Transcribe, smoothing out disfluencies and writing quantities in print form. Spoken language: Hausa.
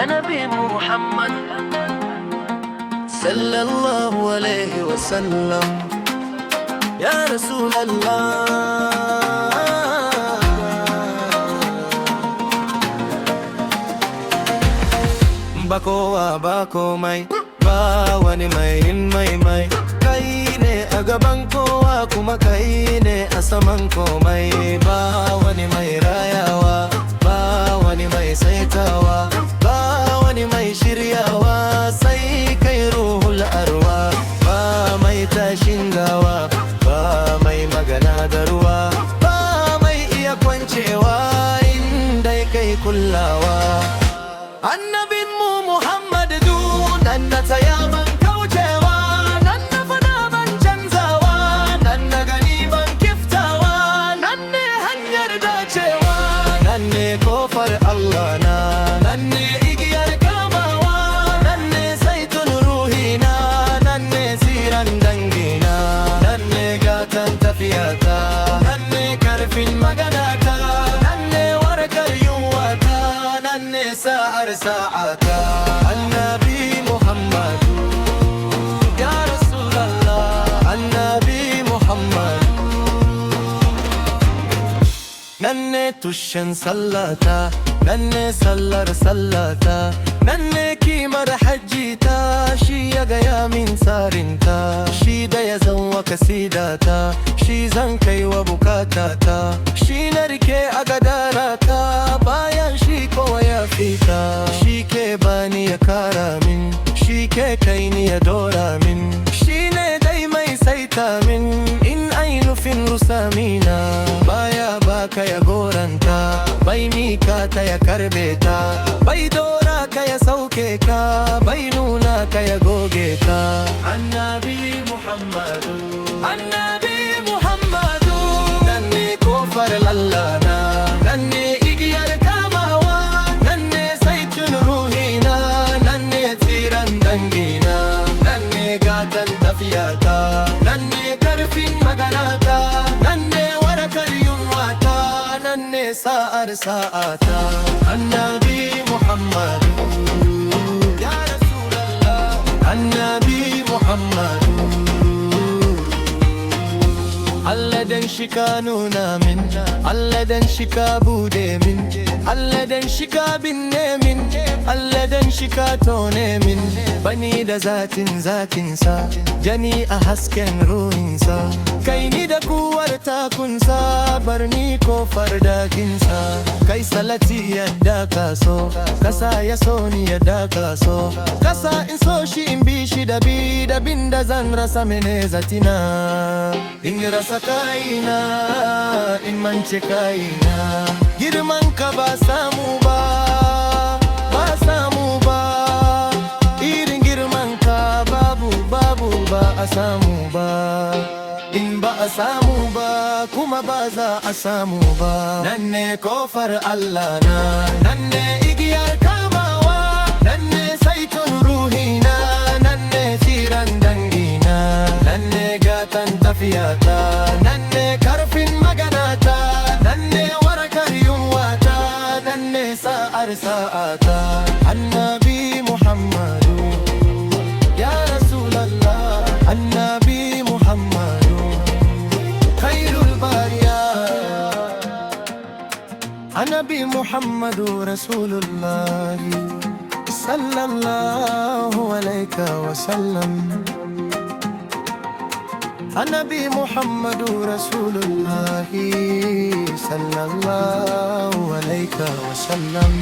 النبي محمد صلى الله عليه وسلم يا رسول الله. Bakowa ba komai, ba wani mai yin mai. Kai ne a gaban kowa kuma kai ne a saman komai. Ba wani mai rayawa, ba wani mai saitawa, ba wani mai shiryawa, sai kai ruhul arwa. Ba mai tashin gawa, ba mai magana da ruwa, ba mai iya kwancewa inda kai kullawa. Annabin mu Muhammad nan na tsaya ban kaucewa, nan na fada ban canzawa, nan na gani ban kiftawa, nan ne hanyar dacewa, nan ne kofar Allah na, nan ne igiyar kamawa, nan ne saitun ruhina, nan ne siran dangina, nan ne gatan tafiyata, nan ne karfin maganata, nan ne warkar yunwata, nan ne sa'ar sa'ata. Annabi Muhammad ya Rasulallah, Annabi Muhammad nan ne tushen sallata, nan ne sallar sallata, nan ne kimar hajjita. Shi ya gaya min tsarinta, shi da ya zanwa kasidata, shi zan kai wa bukatata, shi na rike a gadarata, bayan shi kowa ya fita. Shi ke bani ya kara min, shi ke kai ni ya dora min, shi ne dai mai saita min in ai nufin rusamina. Baya baka ya goranta, bai mika ta ya karbe ta, bai dora ka ya sauke ka, bai nuna ka ya goge ka. Annabi Muhammadu, Annabi Muhammadu nan ne kofar lallana, nan ne igiyar kamawa, nan ne saitun ruhina, nan ne tsiran dangina, nan ne gatan tafiyata, nan ne karfin maganata, nan ne warakar yunwata, nan ne sa'ar sa'ata. Annabi Muhammadu ya Rasulallah, Annabi Muhammadu. Allah dan shi ka nuna min, Allah dan shi ka bude min, Allah dan shi ka binne min, Allah dan shi ka tone min. Bani da zatinsa, jani a hasken ruhinsa, kai ni da kuwar takunsa, barni kofar dakinsa. Kai salati yadda ka so, kasa ya so ni yadda ka so, kasa in so shi in bi shi da bin da zan rasa mene zatina. In rasa kaina, in mance kaina, girman ka ba samu ba, ba samu ba. Irin girman ka babu ba a samu ba. In ba a samu ba kuma ba za a samu ba. Nan ne kofar Allah na, nan ne igiyar kamawa, nan ne saitun ruhina, nan ne tsiran dangina, nan ne gatan tafiyata, nan ne karfin maganata, nan ne warakar yunwata, nan ne sa'ar sa'ata. Annabi Muhammadu ya Rasulallah, Annabi Muhammadu khairul bariya. Annabi Muhammadu Rasulullah sallallahu alayka wa sallam. Annabi Muhammadu Rasulullah sallallahu alayka wa sallam.